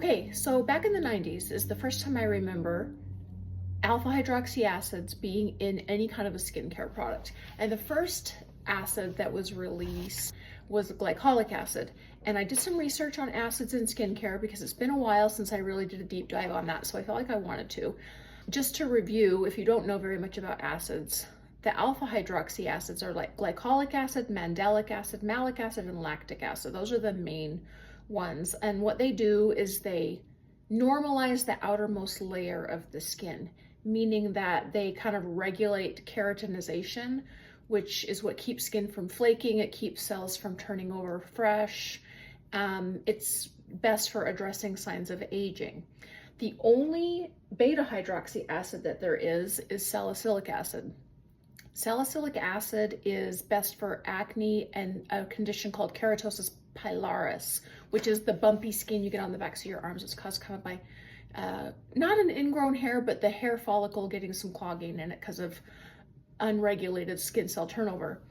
Okay, so back in the 90s is the first time I remember alpha hydroxy acids being in any kind of a skincare product. And the first acid that was released was glycolic acid. And I did some research on acids in skincare because it's been a while since I really did a deep dive on that, so I felt like I wanted to. Just to review, if you don't know very much about acids, the alpha hydroxy acids are like glycolic acid, mandelic acid, malic acid, and lactic acid. Those are the main ones. And what they do is they normalize the outermost layer of the skin, meaning that they kind of regulate keratinization, which is what keeps skin from flaking. It keeps cells from turning over fresh. It's best for addressing signs of aging. The only beta hydroxy acid that there is salicylic acid. Salicylic acid is best for acne and a condition called keratosis pilaris, which is the bumpy skin you get on the backs of your arms. It's caused kind of by not an ingrown hair, but the hair follicle getting some clogging in it because of unregulated skin cell turnover.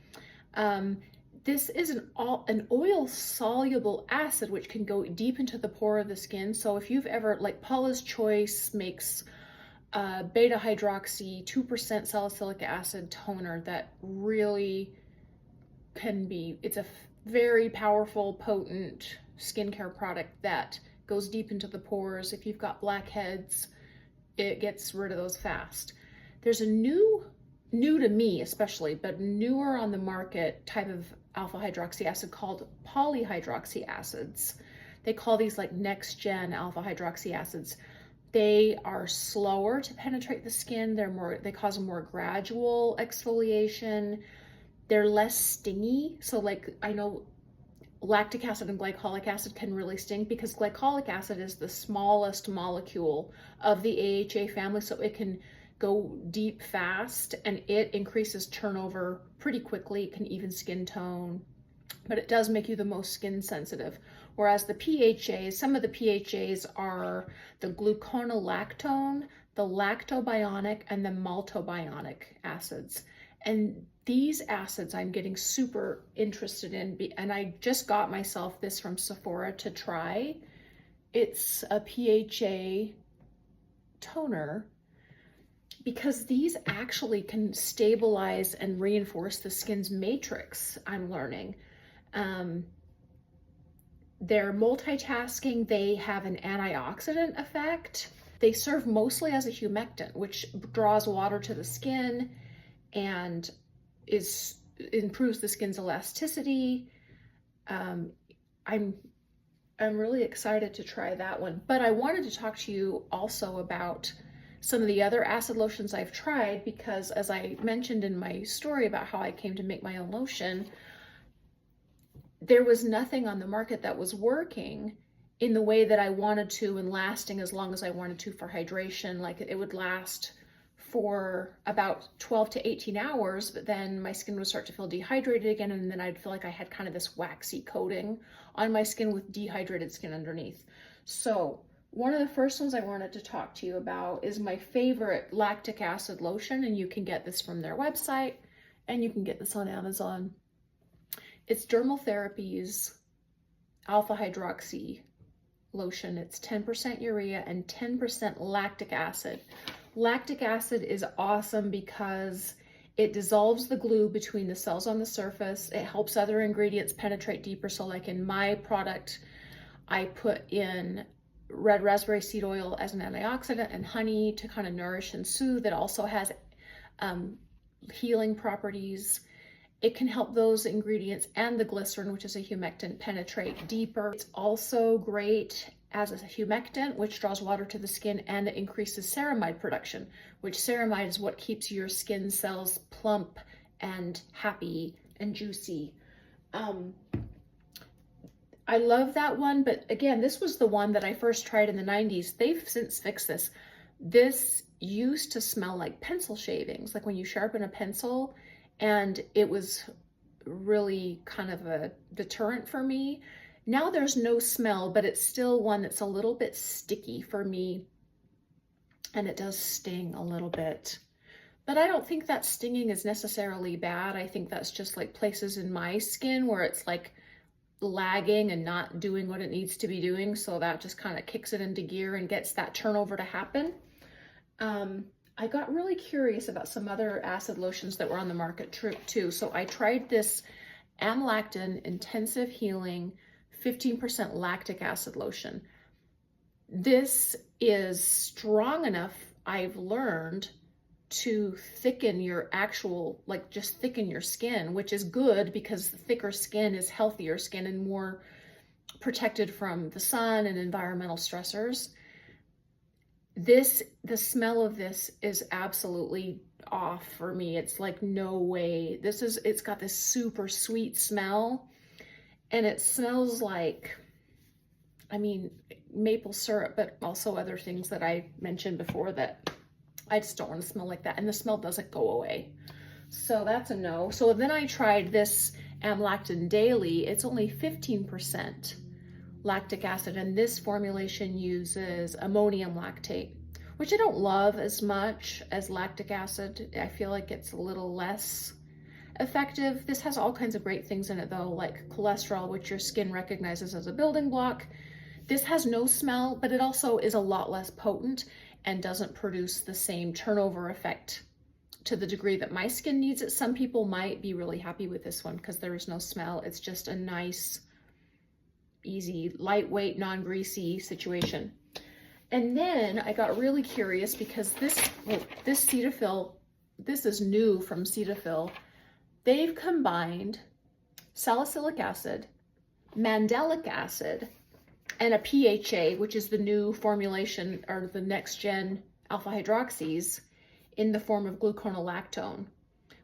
This is an oil soluble acid which can go deep into the pore of the skin. So if you've ever, like Paula's Choice makes beta hydroxy 2% salicylic acid toner that really can be, it's a very powerful, potent skincare product that goes deep into the pores. If you've got blackheads, it gets rid of those fast. There's a new to me especially, but newer on the market type of alpha hydroxy acid called polyhydroxy acids. They call these like next gen alpha hydroxy acids. They are slower to penetrate the skin. They cause a more gradual exfoliation. They're less stingy. So like I know lactic acid and glycolic acid can really sting because glycolic acid is the smallest molecule of the AHA family, so it can go deep fast and it increases turnover pretty quickly. It can even skin tone, but it does make you the most skin sensitive. Whereas the PHAs, some of the PHAs are the gluconolactone, the lactobionic, and the maltobionic acids. And these acids I'm getting super interested in, and I just got myself this from Sephora to try. It's a PHA toner because these actually can stabilize and reinforce the skin's matrix, I'm learning. They're multitasking. They have an antioxidant effect. They serve mostly as a humectant, which draws water to the skin and improves the skin's elasticity. I'm really excited to try that one. But I wanted to talk to you also about some of the other acid lotions I've tried, because as I mentioned in my story about how I came to make my own lotion, there was nothing on the market that was working in the way that I wanted to and lasting as long as I wanted to for hydration. Like it would last for about 12 to 18 hours, but then my skin would start to feel dehydrated again, and then I'd feel like I had kind of this waxy coating on my skin with dehydrated skin underneath. So one of the first ones I wanted to talk to you about is my favorite lactic acid lotion, and you can get this from their website, and you can get this on Amazon. It's Dermal Therapy's alpha hydroxy lotion. It's 10% urea and 10% lactic acid. Lactic acid is awesome because it dissolves the glue between the cells on the surface. It helps other ingredients penetrate deeper. So like in my product, I put in red raspberry seed oil as an antioxidant and honey to kind of nourish and soothe. It also has healing properties. It can help those ingredients and the glycerin, which is a humectant, penetrate deeper. It's also great as a humectant, which draws water to the skin, and it increases ceramide production, which ceramide is what keeps your skin cells plump and happy and juicy. I love that one, but again, this was the one that I first tried in the 90s. They've since fixed this. This used to smell like pencil shavings, like when you sharpen a pencil, and it was really kind of a deterrent for me. Now there's no smell, but it's still one that's a little bit sticky for me, and it does sting a little bit. But I don't think that stinging is necessarily bad. I think that's just like places in my skin where it's like lagging and not doing what it needs to be doing. So that just kind of kicks it into gear and gets that turnover to happen. I got really curious about some other acid lotions that were on the market too. So I tried this Amlactin Intensive Healing 15% lactic acid lotion. This is strong enough, I've learned, to thicken your actual, like just thicken your skin, which is good because thicker skin is healthier skin and more protected from the sun and environmental stressors. The smell of this is absolutely off for me. It's like, no way. It's got this super sweet smell, and it smells like, I mean, maple syrup, but also other things that I mentioned before that I just don't want to smell like that. And the smell doesn't go away. So that's a no. So then I tried this Amlactin Daily. It's only 15% lactic acid, and this formulation uses ammonium lactate, which I don't love as much as lactic acid. I feel like it's a little less effective. This has all kinds of great things in it though, like cholesterol, which your skin recognizes as a building block. This has no smell, but it also is a lot less potent and doesn't produce the same turnover effect to the degree that my skin needs it. Some people might be really happy with this one because there is no smell. It's just a nice, easy, lightweight, non-greasy situation. And then I got really curious because this Cetaphil, this is new from Cetaphil. They've combined salicylic acid, mandelic acid, and a PHA, which is the new formulation or the next gen alpha hydroxys, in the form of gluconolactone,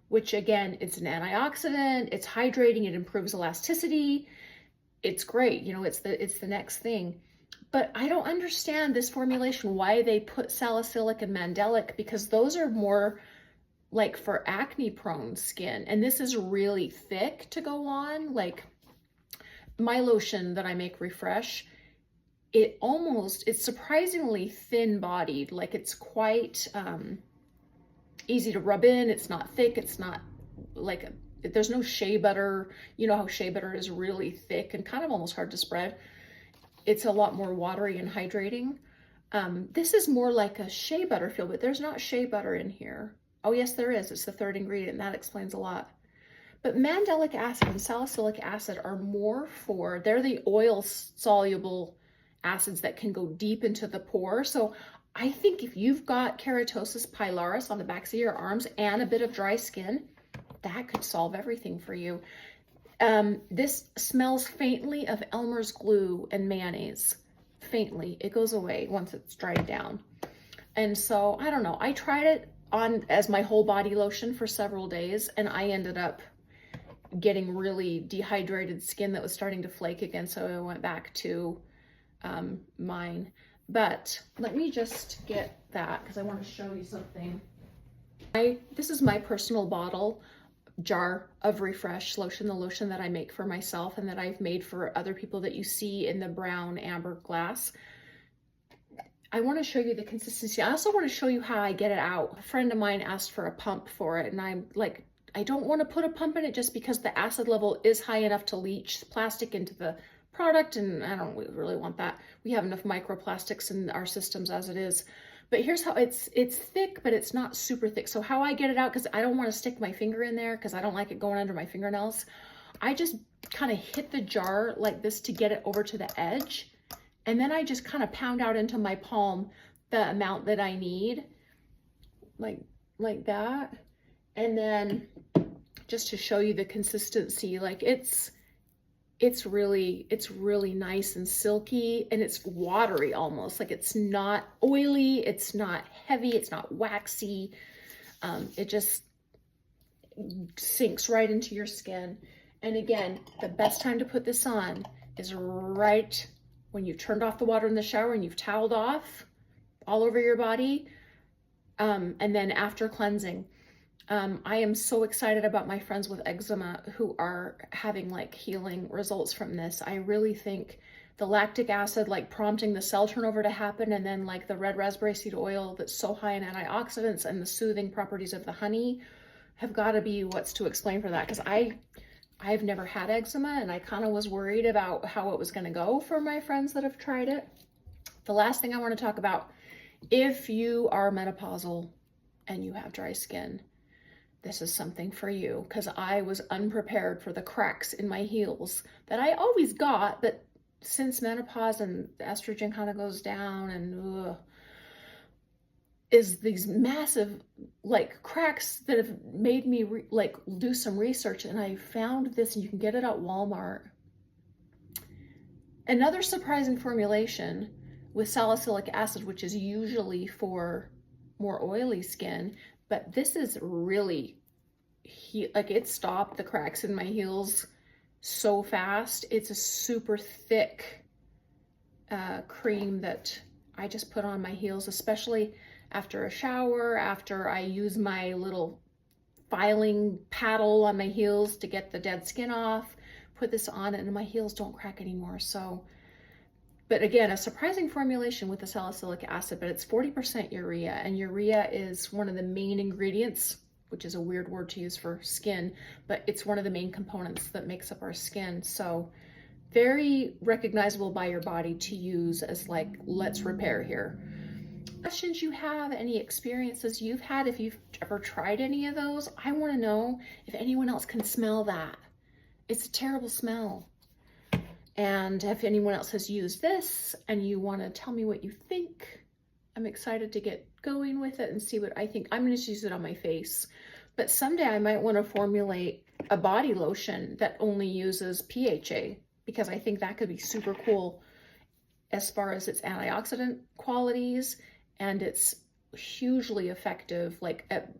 which again, it's an antioxidant, it's hydrating, it improves elasticity. It's great, you know, it's the next thing. But I don't understand this formulation, why they put salicylic and mandelic, because those are more like for acne prone skin. And this is really thick to go on. Like my lotion that I make, Refresh, it's surprisingly thin bodied. Like it's quite easy to rub in. It's not thick. It's not like, there's no shea butter. You know how shea butter is really thick and kind of almost hard to spread. It's a lot more watery and hydrating. This is more like a shea butter feel, but there's not shea butter in here. Oh yes, there is. It's the third ingredient. That explains a lot. But mandelic acid and salicylic acid are more for, they're the oil soluble acids that can go deep into the pore. So I think if you've got keratosis pilaris on the backs of your arms and a bit of dry skin, that could solve everything for you. This smells faintly of Elmer's glue and mayonnaise. Faintly. It goes away once it's dried down. And so, I don't know. I tried it on as my whole body lotion for several days, and I ended up getting really dehydrated skin that was starting to flake again, so I went back to mine. But let me just get that because I want to show you something. This is my personal jar of Refresh lotion, the lotion that I make for myself and that I've made for other people that you see in the brown amber glass. I want to show you the consistency. I also want to show you how I get it out. A friend of mine asked for a pump for it, and I'm like, I don't want to put a pump in it just because the acid level is high enough to leach plastic into the product, and I don't really want that. We have enough microplastics in our systems as it is. But here's how it's thick, but it's not super thick. So how I get it out, because I don't want to stick my finger in there because I don't like it going under my fingernails, I just kind of hit the jar like this to get it over to the edge. And then I just kind of pound out into my palm the amount that I need, like that. And then just to show you the consistency, like it's really nice and silky, and it's watery almost. Like it's not oily, it's not heavy, it's not waxy. It just sinks right into your skin. And again, the best time to put this on is right when you've turned off the water in the shower and you've toweled off all over your body, and then after cleansing. I am so excited about my friends with eczema who are having like healing results from this. I really think the lactic acid, like prompting the cell turnover to happen, and then like the red raspberry seed oil that's so high in antioxidants and the soothing properties of the honey have got to be what's to explain for that. Because I've never had eczema, and I kind of was worried about how it was going to go for my friends that have tried it. The last thing I want to talk about, if you are menopausal and you have dry skin, this is something for you, because I was unprepared for the cracks in my heels that I always got, but since menopause and the estrogen kind of goes down and is these massive like cracks that have made me like do some research, and I found this, and you can get it at Walmart. Another surprising formulation with salicylic acid, which is usually for more oily skin, but this is really, like, it stopped the cracks in my heels so fast. It's a super thick cream that I just put on my heels, especially after a shower, after I use my little filing paddle on my heels to get the dead skin off. Put this on and my heels don't crack anymore. So, but again, a surprising formulation with the salicylic acid, but it's 40% urea, and urea is one of the main ingredients, which is a weird word to use for skin, but it's one of the main components that makes up our skin. So very recognizable by your body to use as like, let's repair here. Questions you have, any experiences you've had, if you've ever tried any of those, I want to know if anyone else can smell that. It's a terrible smell. And if anyone else has used this and you want to tell me what you think, I'm excited to get going with it and see what I think. I'm going to use it on my face, but someday I might want to formulate a body lotion that only uses PHA, because I think that could be super cool as far as its antioxidant qualities, and it's hugely effective like at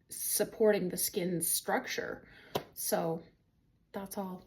supporting the skin's structure. So that's all.